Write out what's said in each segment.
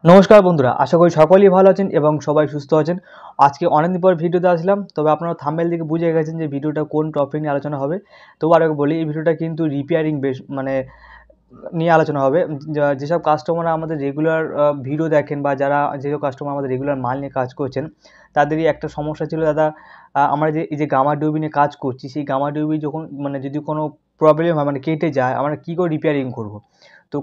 নমস্কার বন্ধুরা, আশা করি সকলেই ভালো আছেন এবং সবাই সুস্থ আছেন। আজকে অনেকদিন পর ভিডিওতে আসলাম, তবে আপনারা থাম্বনেল দেখে বুঝে গেছেন যে ভিডিওটা কোন টপিক নিয়ে আলোচনা হবে। তবু আরেকবার বলি, এই ভিডিওটা কিন্তু রিপেয়ারিং মানে নিয়ে আলোচনা হবে। যেসব কাস্টমাররা আমাদের রেগুলার ভিডিও দেখেন বা যেসব কাস্টমার আমাদের রেগুলার মাল নিয়ে কাজ করছেন, তাদেরই একটা সমস্যা ছিল, দাদা আমরা এই যে গামা ডিউবি নিয়ে কাজ করছি, সেই গামা ডিউবি যখন যদি কোনো প্রবলেম হয়, কেটে যায়, আমরা কী করে রিপেয়ারিং করব। তো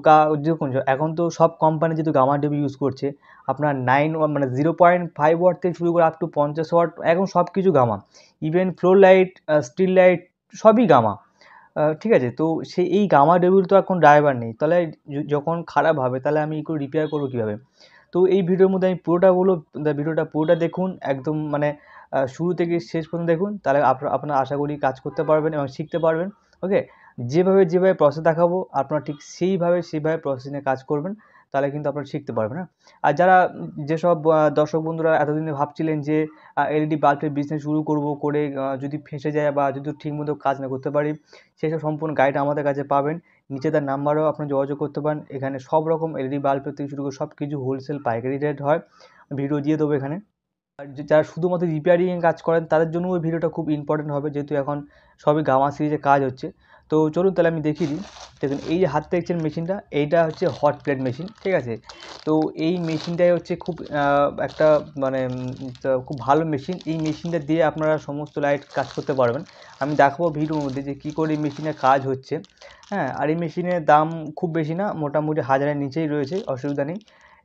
দেখুন, এখন তো সব কোম্পানি যেহেতু গামা ডিউবি ইউজ করছে, আপনার 0.5 ওয়াট থেকে শুরু করে আপ টু 50 ওয়াট, এখন সব কিছু গামা। Even floor light, steel light, সবই গামা। ঠিক আছে? তো এই গামা ডিউবির তো এখন ড্রাইভার নেই, তাহলে যখন খারাপ হবে, তাহলে আমি রিপেয়ার করবো কীভাবে? তো এই ভিডিওর মধ্যে আমি ভিডিওটা পুরোটা দেখুন, একদম শুরু থেকে শেষ পর্যন্ত দেখুন, তাহলে আপনারা আশা করি কাজ করতে পারবেন এবং শিখতে পারবেন। ওকে? যেভাবে প্রসেস দেখাবো, আপনারা ঠিক সেইভাবে প্রসেস নিয়ে কাজ করবেন, তাহলে কিন্তু আপনারা শিখতে পারবেন, হ্যাঁ? আর যেসব দর্শক বন্ধুরা এতদিনে ভাবছিলেন যে এলইডি বাল্বের বিজনেস শুরু করে যদি ফেঁসে যায় বা যদি ঠিকমতো কাজ না করতে পারি, সেসব সম্পূর্ণ গাইড আমাদের কাছে পাবেন। নিচে তার নাম্বারেও আপনারা যোগাযোগ করতে পারেন। এখানে সব রকম এলইডি বাল্বের থেকে শুরু করে সব কিছু হোলসেল পাইকারি রেট হয়। ভিডিও দিয়ে দেবো এখানে। আর যারা শুধুমাত্র রিপেয়ারিংয়ে কাজ করেন, তাদের জন্য ওই ভিডিওটা খুব ইম্পর্টেন্ট হবে, যেহেতু এখন সবই গামা সিরিজে কাজ হচ্ছে। তো চলুন তাহলে আমি দেখিয়ে দিই। দেখুন, এই যে হাতে দেখছেন মেশিনটা, এইটা হচ্ছে হট প্লেট মেশিন, ঠিক আছে? তো এই মেশিনটাই হচ্ছে খুব একটা খুব ভালো মেশিন। এই মেশিনটা দিয়ে আপনারা সমস্ত লাইট কাজ করতে পারবেন। আমি দেখাবো ভিডিওর মধ্যে যে কী করে এই মেশিনে কাজ হচ্ছে, হ্যাঁ? আর এই মেশিনের দাম খুব বেশি না, মোটামুটি 1000-এর নিচেই রয়েছে, অসুবিধা নেই।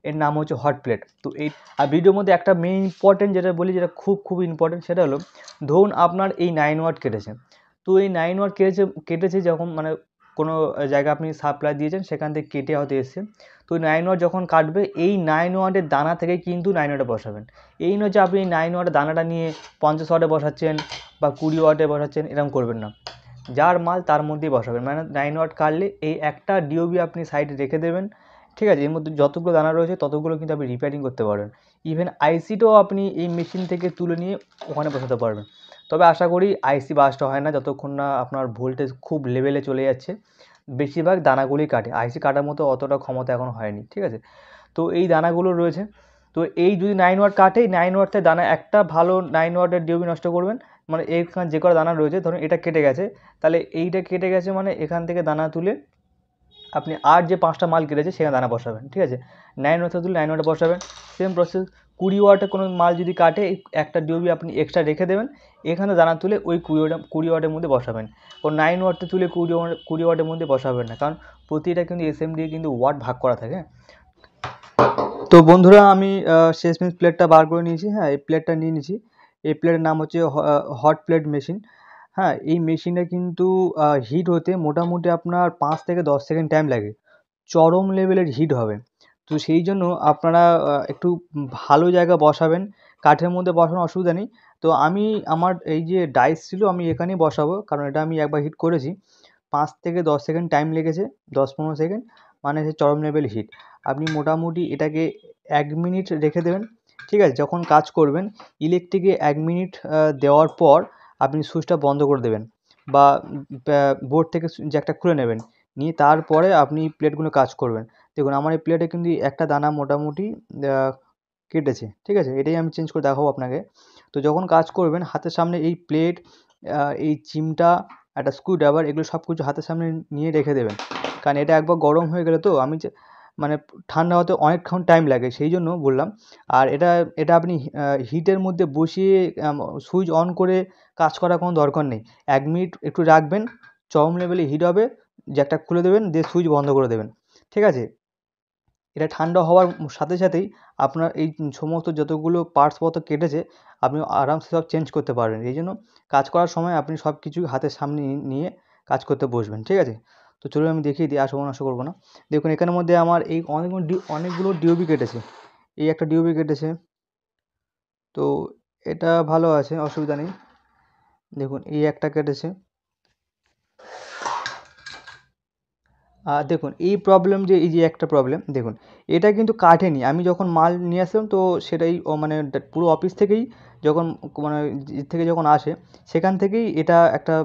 এর নাম হচ্ছে হট প্লেট। তো আর ভিডিওর মধ্যে একটা মেইন ইম্পর্টেন্ট যেটা বলি, যেটা খুব ইম্পর্টেন্ট, সেটা হলো, ধরুন আপনার এই 9 ওয়াট কেটেছে। তো এই 9 ওয়াট কেটেছে যখন কোনো জায়গায় আপনি সাপ্লাই দিয়েছেন, সেখান থেকে কেটে হয়তো এসছে। তো 9 ওয়াট যখন কাটবে, এই 9 ওয়াটের দানা থেকে কিন্তু 9 ওয়াটে বসাবেন। এই নয় যে আপনি এই 9 ওয়াটের দানাটা নিয়ে 50 ওয়াটে বসাচ্ছেন বা 20 ওয়াটে বসাচ্ছেন, এরকম করবেন না। যার মাল তার মধ্যেই বসাবেন। 9 ওয়াট কাটলে এই একটা ডিওবি আপনি সাইডে রেখে দেবেন, ঠিক আছে? এর মধ্যে যতগুলো দানা রয়েছে ততগুলো কিন্তু আপনি রিপেয়ারিং করতে পারবেন। ইভেন আইসিটাও আপনি এই মেশিন থেকে তুলে নিয়ে ওখানে বসাতে পারবেন। তবে আশা করি আইসি বাস্ট হয় না, যতক্ষণ না আপনার ভোল্টেজ খুব লেভেলে চলে যাচ্ছে। বেশিরভাগ দানাগুলি কাটে, আইসি কাটার মতো অতটা ক্ষমতা এখনও হয়নি, ঠিক আছে? তো এই দানাগুলো রয়েছে। তো এই যদি 9 ওয়াট কাটে, 9 ওয়াট থেকে দানা একটা ভালো 9 ওয়াটের ডিওবি নষ্ট করবেন। এইখানে যে কটা দানা রয়েছে, ধরুন এটা কেটে গেছে, তাহলে এইটা কেটে গেছে, এখান থেকে দানা তুলে আপনি আর যে 5টা মাল কেটেছে সেখানে দানা বসাবেন, ঠিক আছে? 9 ওয়াট তুলে 9 ওয়াটে বসাবেন। সেম প্রসেস 20 ওয়াটে কোনো মাল যদি কাটে, একটা ডিওবি আপনি এক্সট্রা রেখে দেবেন, এখানে দানা তুলে ওই 20 ওয়াটের মধ্যে বসাবেন। ও 9 ওয়াটে তুলে 20 ওয়াটের মধ্যে বসাবেন না, কারণ প্রতিটা কিন্তু এসএমডি কিন্তু ওয়াট ভাগ করা থাকে। তো বন্ধুরা, আমি শেষমেশ প্লেটটা বার করে নিয়েছি, হ্যাঁ? এই প্লেটটা নিয়ে নিয়েছি। এই প্লেটের নাম হচ্ছে হট প্লেট মেশিন। হ্যাঁ, এই মেশিনটা কিন্তু হিট হতে মোটামুটি আপনার 5 থেকে 10 সেকেন্ড টাইম লাগে। চরম লেভেলের হিট হবে। তো সেই জন্য আপনারা একটু ভালো জায়গা বসাবেন। কাঠের মধ্যে বসানোর অসুবিধা নেই। তো আমার এই যে ডাইস ছিল, আমি এখানেই বসাবো, কারণ এটা আমি একবার হিট করেছি। 5 থেকে 10 সেকেন্ড টাইম লেগেছে, 10-15 সেকেন্ড, হচ্ছে চরম লেভেল হিট। আপনি মোটামুটি এটাকে 1 মিনিট রেখে দেবেন, ঠিক আছে? যখন কাজ করবেন, ইলেকট্রিকে 1 মিনিট দেওয়ার পর আপনি সুইচটা বন্ধ করে দেবেন, বা বোর্ড থেকে জ্যাকটা খুলে নেবেন। নিয়ে তারপরে আপনি প্লেটগুলো কাজ করবেন। দেখুন, আমার এই প্লেটে কিন্তু একটা দানা মোটামুটি কেটেছে, ঠিক আছে? এটাই আমি চেঞ্জ করে দেখাবো আপনাকে। তো যখন কাজ করবেন, হাতের সামনে এই প্লেট, এই চিমটা, একটা স্ক্রুড্রাইভার, এগুলো সব কিছু হাতের সামনে নিয়ে রেখে দেবেন। কারণ এটা একবার গরম হয়ে গেলে, তো ঠান্ডা হতে অনেকক্ষণ টাইম লাগে, সেই জন্য বললাম। আর এটা আপনি হিটের মধ্যে বসিয়ে সুইচ অন করে কাজ করার কোনো দরকার নেই। 1 মিনিট একটু রাখবেন, চরম লেভেলে হিট হবে, জ্যাকটা খুলে দেবেন, দিয়ে সুইচ বন্ধ করে দেবেন, ঠিক আছে? এটা ঠান্ডা হওয়ার সাথে সাথেই আপনার এই সমস্ত যতগুলো পার্টসপত্র কেটেছে, আপনি আরামসে সব চেঞ্জ করতে পারবেন। এই জন্য কাজ করার সময় আপনি সব কিছু হাতের সামনে নিয়ে কাজ করতে বসবেন, ঠিক আছে? তো চলুন আমি দেখিয়ে দিই, আর সময় নষ্ট করবো না। দেখুন, এখানের মধ্যে আমার এই অনেকগুলো ডিওবি কেটেছে। এই একটা ডিওবি কেটেছে, তো এটা ভালো আছে, অসুবিধা নেই। দেখুন, এই একটা কেটেছে। দেখুন, এই যে একটা প্রবলেম, দেখুন, এটা কিন্তু কাটেনি। আমি যখন মাল নিয়ে আসলাম, তো সেটাই পুরো অফিস থেকেই যখন থেকে যখন আসে, সেখান থেকেই এটা একটা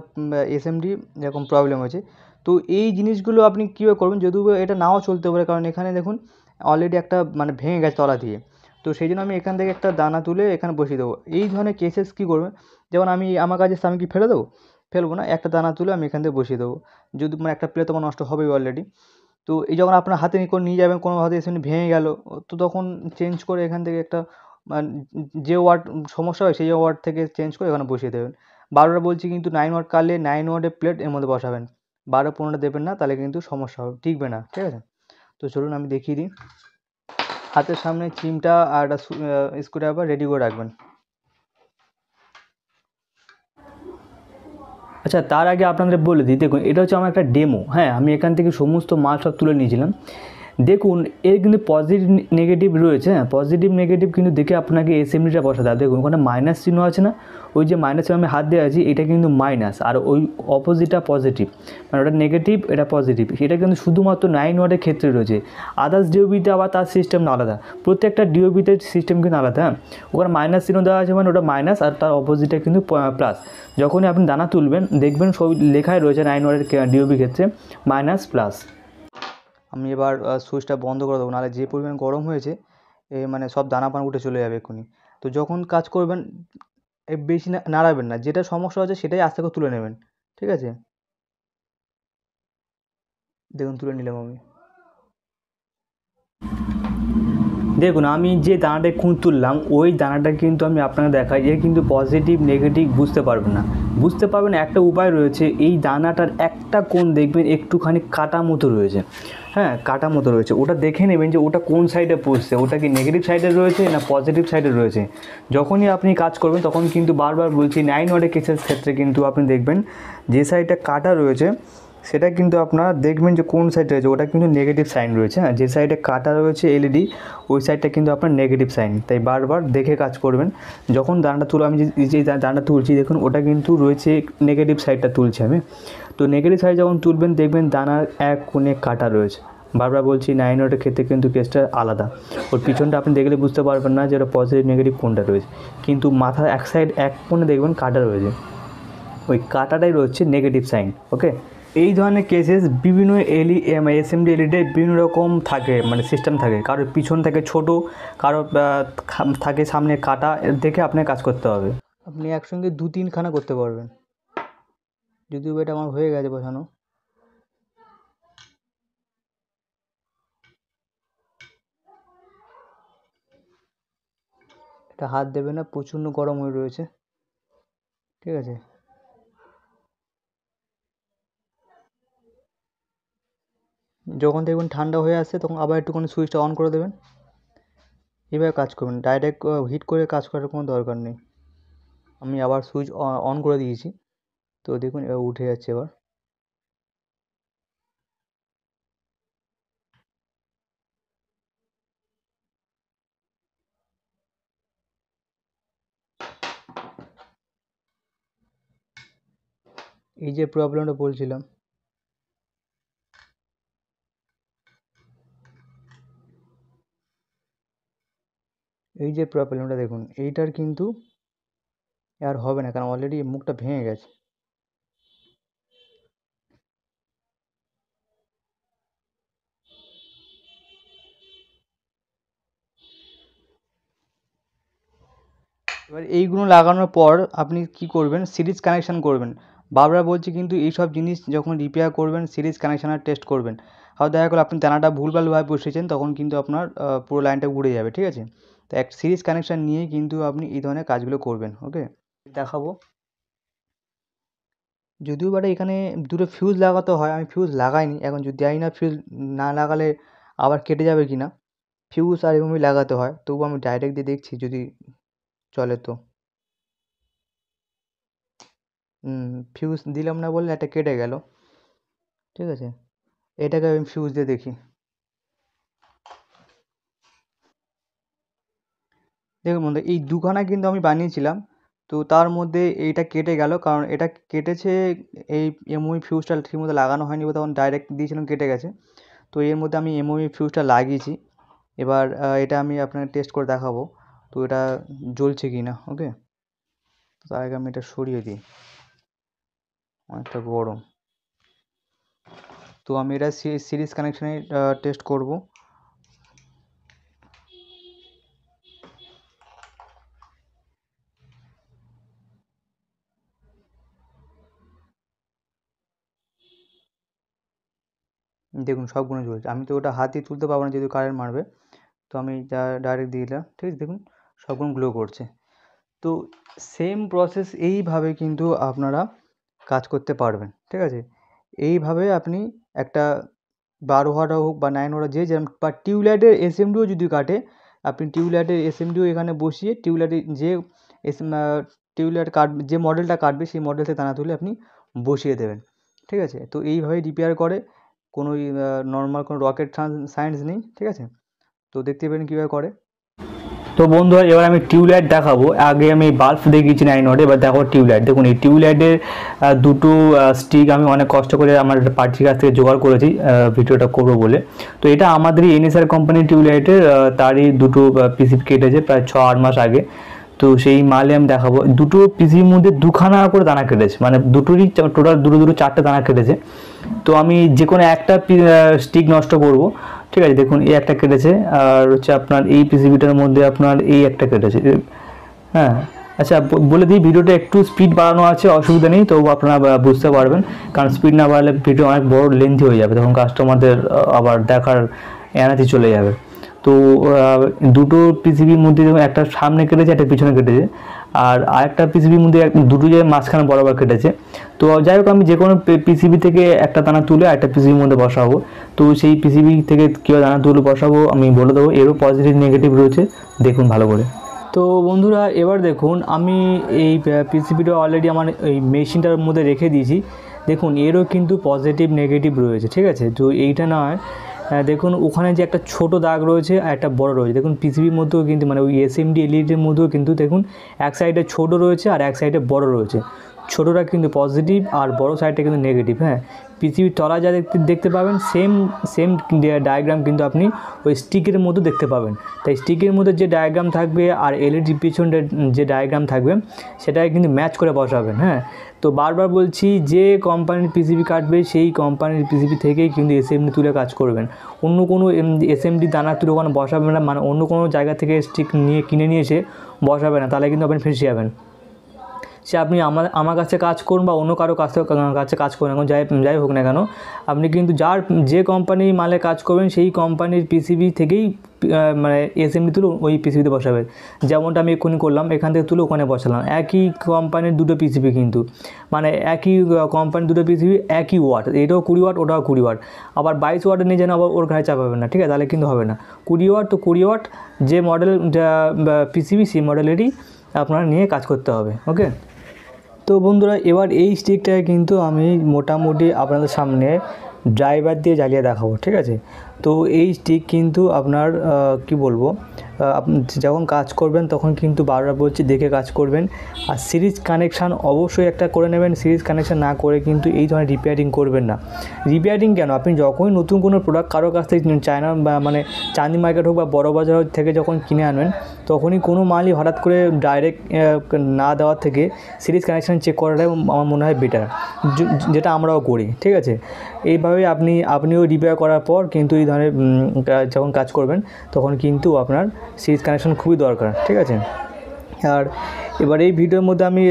এসএমডি এরকম প্রবলেম হয়েছে। তো এই জিনিসগুলো আপনি কীভাবে করবেন, যদিও এটা নাও চলতে পারে, কারণ এখানে দেখুন অলরেডি একটা মানে ভেঙে গেছে তলা দিয়ে। তো সেই জন্য আমি এখান থেকে একটা দানা তুলে এখানে বসিয়ে দেবো। এই ধরনের কেসেস কী করবেন, যেমন আমি আমার কাছে আমি কি ফেলে দেবো? ফেলবো না, একটা দানা তুলে আমি এখান থেকে বসিয়ে দেবো। যদি মানে একটা প্লেট তোমার নষ্ট হবেই অলরেডি। তো এই যখন আপনার হাতে করে নিয়ে যাবেন কোনোভাবে এসে ভেঙে গেল, তো তখন চেঞ্জ করে এখান থেকে একটা যে ওয়ার্ড সমস্যা হয় সেই ওয়ার্ড থেকে চেঞ্জ করে এখানে বসিয়ে দেবেন। বারবার বলছি কিন্তু 9 ওয়াট কাটলে 9 ওয়াটের প্লেট এর মধ্যে বসাবেন, 12-15 দেবেন না, তাহলে কিন্তু সমস্যা হবে, টিকবে না, ঠিক আছে? তো চলুন আমি দেখিয়ে দিই। হাতের সামনে চিমটা আর একটা স্ক্রুড্রাইভার রেডি করে রাখবেন। আচ্ছা, তার আগে আপনাদের বলে দিই, দেখুন এটা হচ্ছে আমার একটা ডেমো। হ্যাঁ, আমি এখান থেকে সমস্ত মাল সব তুলে নিয়েছিলাম। দেখুন এর কিন্তু পজিটিভ নেগেটিভ রয়েছে। হ্যাঁ, পজিটিভ নেগেটিভ কিন্তু দেখে আপনাকে এসএমডিটা বসাতে হবে। দেখুন ওখানে মাইনাস চিহ্ন আছে না, ওই যে মাইনাসে আমি হাত দিয়ে আছি, এটা কিন্তু মাইনাস, আর ওই অপোজিটটা পজিটিভ, মানে ওটা নেগেটিভ এটা পজিটিভ। এটা কিন্তু শুধুমাত্র 9 ওয়াটের ক্ষেত্রে রয়েছে। আদার্স ডিওবিতে আবার তার সিস্টেম আলাদা, প্রত্যেকটা ডিওবিতে সিস্টেম কিন্তু আলাদা। হ্যাঁ, ওখানে মাইনাস চিহ্ন দেওয়া আছে মানে ওটা মাইনাস, আর তার অপোজিটটা কিন্তু প্লাস। যখনই আপনি দানা তুলবেন দেখবেন সব লেখাই রয়েছে 9 ওয়াটের ডিওবি ক্ষেত্রে মাইনাস প্লাস। আমি এবার সুইচটা বন্ধ করে দেবো, নাহলে যে পরিমাণ গরম হয়েছে মানে সব দানা পানা উঠে চলে যাবে এক্ষুনি। তো যখন কাজ করবেন বেশি নাড়াবেন না, যেটা সমস্যা হচ্ছে সেটাই আস্তে করে তুলে নেবেন, ঠিক আছে? দেখুন তুলে নিলাম আমি। দেখুন আমি যে দানাটা তুললাম ওই দানাটা কিন্তু আমি আপনাকে দেখাই, এর কিন্তু পজিটিভ নেগেটিভ বুঝতে পারবেন না। বুঝতে পারবেন একটা উপায় রয়েছে, এই দানাটার একটা কোণ দেখবেন একটুখানি কাটা মতো রয়েছে। হ্যাঁ, কাটা মতো রয়েছে, ওটা দেখে নেবেন যে ওটা কোন সাইডে পড়ছে, ওটা কি নেগেটিভ সাইডে রয়েছে না পজিটিভ সাইডে রয়েছে। যখনই আপনি কাজ করবেন তখন কিন্তু বারবার বলছি 9 ওয়াটের কেসের ক্ষেত্রে কিন্তু আপনি দেখবেন যে সাইডটা কাটা রয়েছে সেটা কিন্তু আপনারা দেখবেন যে কোন সাইড রয়েছে, ওটা কিন্তু নেগেটিভ সাইন রয়েছে। হ্যাঁ, যে সাইডে কাটা রয়েছে এলইডি ওই সাইডটা কিন্তু আপনার নেগেটিভ সাইন, তাই বারবার দেখে কাজ করবেন। যখন দানাটা তুলে আমি যে দানাটা তুলছি দেখুন ওটা কিন্তু রয়েছে নেগেটিভ সাইডটা তুলছি আমি। তো নেগেটিভ সাইড যখন তুলবেন দেখবেন দানার এক কোণে কাটা রয়েছে। বারবার বলছি 9 ওয়াটের ক্ষেত্রে কিন্তু কেসটা আলাদা। ওর পিছনটা আপনি দেখলে বুঝতে পারবেন না যে ওটা পজিটিভ নেগেটিভ কোনটা রয়েছে, কিন্তু মাথার এক সাইড এক কোণে দেখবেন কাটা রয়েছে, ওই কাটাটাই রয়েছে নেগেটিভ সাইন। ওকে, এই ধরনের কেসেস বিভিন্ন এসএমডি এলইডিতে বিভিন্ন রকম থাকে, মানে সিস্টেম থাকে। কারোর পিছন থেকে ছোটো, কারোর থাকে সামনে কাটা, দেখে আপনার কাজ করতে হবে। আপনি একসঙ্গে 2-3খানা করতে পারবেন, যদিও এটা আমার হয়ে গেছে বসানো। এটা হাত দেবে না, প্রচণ্ড গরম হয়ে রয়েছে, ঠিক আছে? যখন দেখবেন ঠান্ডা হয়ে আসছে তখন আবার একটুখানি সুইচটা অন করে দেবেন। এভাবে কাজ করবেন, ডাইরেক্ট হিট করে কাজ করার কোনো দরকার নেই। আমি আবার সুইচ অন করে দিয়েছি, তো দেখুন এবার উঠে যাচ্ছে এবার। এই যে প্রবলেমটা বলছিলাম, এই যে প্রবলেমটা দেখুন, এইটার কিন্তু আর হবে না, কারণ অলরেডি মুখটা ভেঙে গেছে। এবার এইগুলো লাগানোর পর আপনি কি করবেন, সিরিজ কানেকশান করবেন। বারবার বলছি কিন্তু এইসব জিনিস যখন রিপেয়ার করবেন সিরিজ কানেকশানের টেস্ট করবেন। হয়তো দেখা গেলো আপনি দানাটা ভুলভালভাবে বসিয়েছেন, তখন কিন্তু আপনার পুরো লাইনটা উড়ে যাবে, ঠিক আছে? তো এক সিরিজ কানেকশান নিয়েই কিন্তু আপনি এই ধরনের কাজগুলো করবেন। ওকে, দেখাবো। যদিও বা এখানে দুটো ফিউজ লাগাতে হয়, আমি ফিউজ লাগাইনি এখন, যদি জানি না ফিউজ না লাগালে আবার কেটে যাবে কি না। ফিউজ আর এভাবেই লাগাতে হয়, তবু আমি ডাইরেক্ট দিয়ে দেখছি যদি চলে তো। ফিউজ দিলাম না বলে একটা কেটে গেল, ঠিক আছে? এটাকে আমি ফিউজ দিয়ে দেখি। দেখুন বন্ধু, এই দুখানা কিন্তু আমি বানিয়েছিলাম, তো তার মধ্যে এইটা কেটে গেল, কারণ এটা কেটেছে এই এমওই ফিউজটা ঠিকমতো লাগানো হয়নি, তখন ডাইরেক্ট দিয়েছিলাম কেটে গেছে। তো এর মধ্যে আমি এমওই ফিউজটা লাগিয়েছি। এবার এটা আমি আপনাকে টেস্ট করে দেখাবো তো এটা জ্বলছে কি না। ওকে, তার আগে আমি এটা সরিয়ে দিই, অনেকটা গরম। তো আমি এটা সিরিজ কানেকশানে টেস্ট করব। দেখুন সবগুলো জ্বলছে। আমি তো ওটা হাত দিয়ে তুলতে পারবো না যেহেতু কারেন্ট মারবে, তো আমি ডাইরেক্ট দিয়ে দিলাম, ঠিক আছে। দেখুন সবগুলো গ্লো করছে। তো সেম প্রসেস এইভাবে কিন্তু আপনারা কাজ করতে পারবেন, ঠিক আছে। এইভাবে আপনি একটা 12 ওয়াট হোক বা 9 ওয়াট যে যেরকম, বা টিউবলাইটের এসএমডিও যদি কাটে, আপনি টিউবলাইটের এসএমডিও এখানে বসিয়ে টিউবলাইটের যে টিউবলাইট কাটবে, যে মডেলটা কাটবে সেই মডেল থেকে দানা তুলে আপনি বসিয়ে দেবেন, ঠিক আছে। তো এইভাবেই রিপেয়ার করে, কোনো নর্মাল কোনো রকেট সায়েন্স নেই, ঠিক আছে। তো দেখতে পেলেন কীভাবে করে। তো বন্ধুরা এবার আমি টিউবলাইট দেখাবো। আগে আমি বাল্ব দেখিয়েছি 9 ওয়াটে, এবার দেখো টিউবলাইট। দেখুন এই টিউবলাইটের দুটো স্টিক আমি অনেক কষ্ট করে আমার পার্টির কাছ থেকে জোগাড় করেছি ভিডিওটা করবো বলে। তো এটা আমাদেরই এনএসআর কোম্পানির টিউবলাইটের, তারই দুটো পিসিবি কেটেছে প্রায় 6-8 মাস আগে। তো সেই মালে আমি দেখাবো। দুটো পিসিবির মধ্যে দুখানা করে দানা কেটেছে, মানে দুটোরই টোটাল দুটো 4টে দানা কেটেছে। তো আমি যে কোনো একটা স্টিক নষ্ট করব, ঠিক আছে। দেখুন এই একটা কেটেছে, আর হচ্ছে আপনার এই পিসিবিটার মধ্যে আপনার এই একটা কেটেছে, হ্যাঁ। আচ্ছা বলে দিই, ভিডিওটা একটু স্পিড বাড়ানো আছে, অসুবিধা নেই, তো আপনারা বুঝতে পারবেন, কারণ স্পিড না বাড়ালে ভিডিও অনেক বড় লেন্থি হয়ে যাবে, তখন কাস্টমারদের আবার দেখার এনার্জি চলে যাবে। তো দুটো পিসিবির মধ্যে একটা সামনে কেটেছে, একটা পিছনে কেটেছে, আর আরেকটা পিসিবির মধ্যে দুটো জায়গায় মাঝখানে বরাবর কেটেছে। তো যাই হোক, আমি যে কোনো পিসিবি থেকে একটা দানা তুলে একটা পিসিবির মধ্যে বসাবো। তো সেই পিসিবি থেকে কীভাবে দানা তুলে বসাবো আমি বলে দেবো। এরও পজিটিভ নেগেটিভ রয়েছে, দেখুন ভালো করে। তো বন্ধুরা এবার দেখুন, আমি এই পিসিবিটা অলরেডি আমার এই মেশিনটার মধ্যে রেখে দিয়েছি। দেখুন এরও কিন্তু পজিটিভ নেগেটিভ রয়েছে, ঠিক আছে। তো এইটা নয়, দেখুন ওখানে যে একটা ছোট দাগ রয়েছে আর একটা বড় রয়েছে। দেখুন পিসিবির মধ্যেও কিন্তু, মানে ওই এসএমডি এলইডির মধ্যেও কিন্তু দেখুন এক সাইডে ছোট রয়েছে আর এক সাইডে বড় রয়েছে। ছোটোটা কিন্তু পজিটিভ আর বড় সাইডটা কিন্তু নেগেটিভ, হ্যাঁ। পিসিবির তলা যা দেখতে পাবেন সেম ডায়াগ্রাম কিন্তু আপনি ওই স্টিকের মধ্যে দেখতে পাবেন। তাই স্টিকের মধ্যে যে ডায়াগ্রাম থাকবে আর এলইডি পিছনের যে ডায়াগ্রাম থাকবে সেটাকে কিন্তু ম্যাচ করে বসাবেন, হ্যাঁ। তো বারবার বলছি, যে কোম্পানির পিসিবি কাটবে সেই কোম্পানির পিসিবি থেকেই কিন্তু এসএমডি তুলে কাজ করবেন। অন্য কোনো এসএমডি দানা তুলে ওখানে বসাবেন না, মানে অন্য কোনো জায়গা থেকে স্টিক কিনে নিয়ে এসে বসাবেন না, তাহলে কিন্তু আপনি ফেঁসে যাবেন। সে আপনি আমার কাছে কাজ করুন বা অন্য কারো কাছে কাজ করুন, এখন যাই হোক না কেন, আপনি কিন্তু যে কোম্পানির মালে কাজ করবেন সেই কোম্পানির পিসিবি থেকেই মানে এসএমডি তুলে ওই পিসিবিতে বসাবেন। যেমনটা আমি এক্ষুনি করলাম, এখান থেকে তুলে ওখানে বসালাম। একই কোম্পানির দুটো পিসিবি কিন্তু, মানে একই কোম্পানির দুটো পিসিবি একই ওয়াট, এটাও 20 ওয়াট ওটাও 20 ওয়াট। আবার 22 ওয়াটে নিয়ে যেন আবার ওর ঘাড়ে চাপাবেন না, ঠিক আছে, তাহলে কিন্তু হবে না। 20 ওয়াট তো 20 ওয়াট, যে মডেল পিসিবি সেই মডেলেরই আপনারা নিয়ে কাজ করতে হবে, ওকে। তো বন্ধুরা এবার এই স্টিকটাকে কিন্তু আমি মোটামুটি আপনাদের সামনে ড্রাইভার দিয়ে জ্বালিয়ে দেখাবো, ঠিক আছে। তো এই স্টিক কিন্তু আপনার কি বলবো, আপনি যখন কাজ করবেন তখন কিন্তু বারবার বলছি দেখে কাজ করবেন। আর সিরিজ কানেকশান অবশ্যই একটা করে নেবেন। সিরিজ কানেকশান না করে কিন্তু এই ধরনের রিপেয়ারিং করবেন না। রিপেয়ারিং কেন, আপনি যখনই নতুন কোনো প্রোডাক্ট কারোর কাছ থেকে চায়না বা মানে চাঁদি মার্কেট হোক বা বড় বাজার থেকে যখন কিনে আনবেন, তখনই কোনো মালই হঠাৎ করে ডাইরেক্ট না দেওয়ার থেকে সিরিজ কানেকশান চেক করাটাই আমার মনে হয় বেটার, যেটা আমরাও করি, ঠিক আছে। এইভাবে আপনিও রিপেয়ার করার পর কিন্তু এই ধরনের যখন কাজ করবেন তখন কিন্তু আপনার সিরিজ কানেকশন খুবই দরকার, ঠিক আছে। আর এবার এই ভিডিওর মধ্যে আমি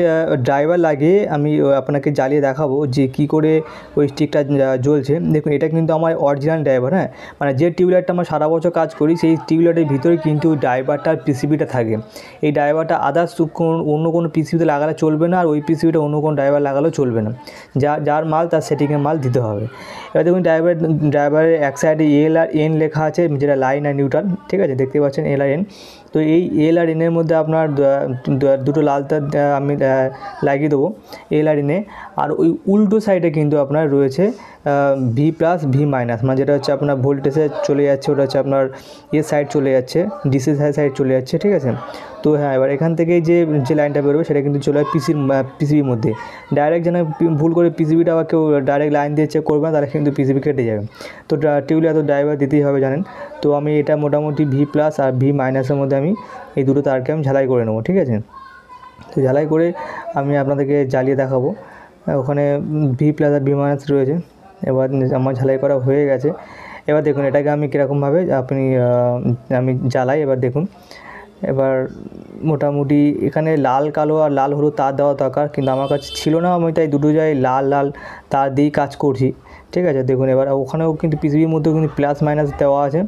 ড্রাইভার লাগিয়ে আমি আপনাকে জ্বালিয়ে দেখাবো যে কী করে ওই স্টিকটা জ্বলছে। দেখুন এটা কিন্তু আমার অরিজিনাল ড্রাইভার, হ্যাঁ, মানে যে টিউবলাইটটা আমরা সারা বছর কাজ করি সেই টিউবলাইটের ভিতরে কিন্তু ড্রাইভারটার পিসিবিটা থাকে। এই ড্রাইভারটা আদার্স অন্য কোনো পিসিবিতে লাগালে চলবে না, আর ওই পিসিবিটা অন্য কোনো ড্রাইভার লাগালেও চলবে না। যার মাল তার সেটিংয়ের মাল দিতে হবে। এবার দেখুন ড্রাইভারের এক সাইডে এল আর এন লেখা আছে, যেটা লাইন আর নিউট্রাল, ঠিক আছে, দেখতে পাচ্ছেন এল আর এন। তো এই এল আর এনের মধ্যে আপনার দুটো লাল তার আমি লাগিয়ে দেবো এল আর এনে। আর ওই উল্টো সাইডে কিন্তু আপনার রয়েছে ভি প্লাস ভি মাইনাস, মানে যেটা হচ্ছে আপনার ভোল্টেজে চলে যাচ্ছে, ওটা হচ্ছে আপনার সাইড চলে যাচ্ছে, ডিসি সাইড চলে যাচ্ছে, ঠিক আছে। তো হ্যাঁ, এবার এখান থেকে যে লাইনটা বেরোবে সেটা কিন্তু চলে যায় পিসিবির মধ্যে। ডাইরেক্ট যেন ভুল করে পিসিবিটা আবার কেউ ডাইরেক্ট লাইন দিয়ে চেক করবে না, তাহলে কিন্তু পিসিবি কেটে যাবে। তো টিউবলাইট তো ড্রাইভার দিতেই হবে জানেন। তো আমি এটা মোটামুটি ভি প্লাস আর ভি মাইনাসের মধ্যে আমি এই দুটো তারকে আমি ঝালাই করে নেবো, ঠিক আছে। তো ঝালাই করে আমি আপনাদেরকে জ্বালিয়ে দেখাবো। ওখানে ভি প্লাস আর ভি মাইনাস রয়েছে। এবার আমার ঝালাই করা হয়ে গেছে। এবার দেখুন এটাকে আমি কীরকমভাবে আমি জ্বালাই। এবার দেখুন, এবার মোটামুটি এখানে লাল কালো আর লাল হলুদ তার দেওয়া দরকার, কিন্তু আমার কাছে ছিল না, আমি তাই দুটো জায়গায় লাল তার দিয়েই কাজ করছি, ঠিক আছে। দেখুন এবার ওখানেও কিন্তু পিসিবির মধ্যেও কিন্তু প্লাস মাইনাস দেওয়া আছে,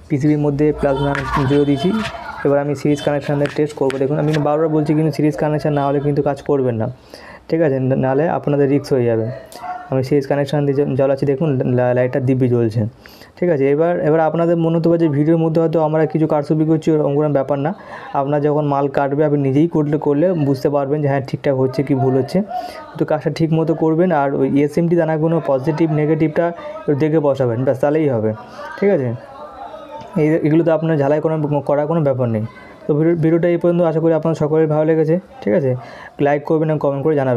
পিসিবির মধ্যে প্লাস মাইনাস জুড়ে দিয়েছি। এবার আমি সিরিজ কানেকশান টেস্ট করবো। দেখুন আমি বারবার বলছি কিন্তু সিরিজ কানেকশান না হলে কিন্তু কাজ করবেন না, ঠিক আছে, নাহলে আপনাদের রিস্ক হয়ে যাবে। আমি সিরিজ কানেকশান দিয়ে জ্বালাচ্ছি, দেখুন লাইটটা দিব্যি জ্বলছে, ঠিক আছে। এবার আপনাদের মনে হতে পারে যে ভিডিওর মধ্যে হয়তো আমরা কিছু কারসাজি করছি, ওরকম কোনো ব্যাপার না। আপনার যখন মাল কাটবে আপনি নিজেই করলে বুঝতে পারবেন যে হ্যাঁ ঠিকঠাক হচ্ছে কি ভুল হচ্ছে। তো কাজটা ঠিক মতো করবেন, আর ওই এসএমটি দানাগুলো পজিটিভ নেগেটিভটা দেখে বসাবেন, ব্যাস তাহলেই হবে, ঠিক আছে। এগুলো তো আপনার ঝালাই করার কোনো ব্যাপার নেই। তো ভিডিওটা এই পর্যন্ত, আশা করি আপনার সকলের ভালো লেগেছে, ঠিক আছে। লাইক করবেন এবং কমেন্ট করে জানাবেন।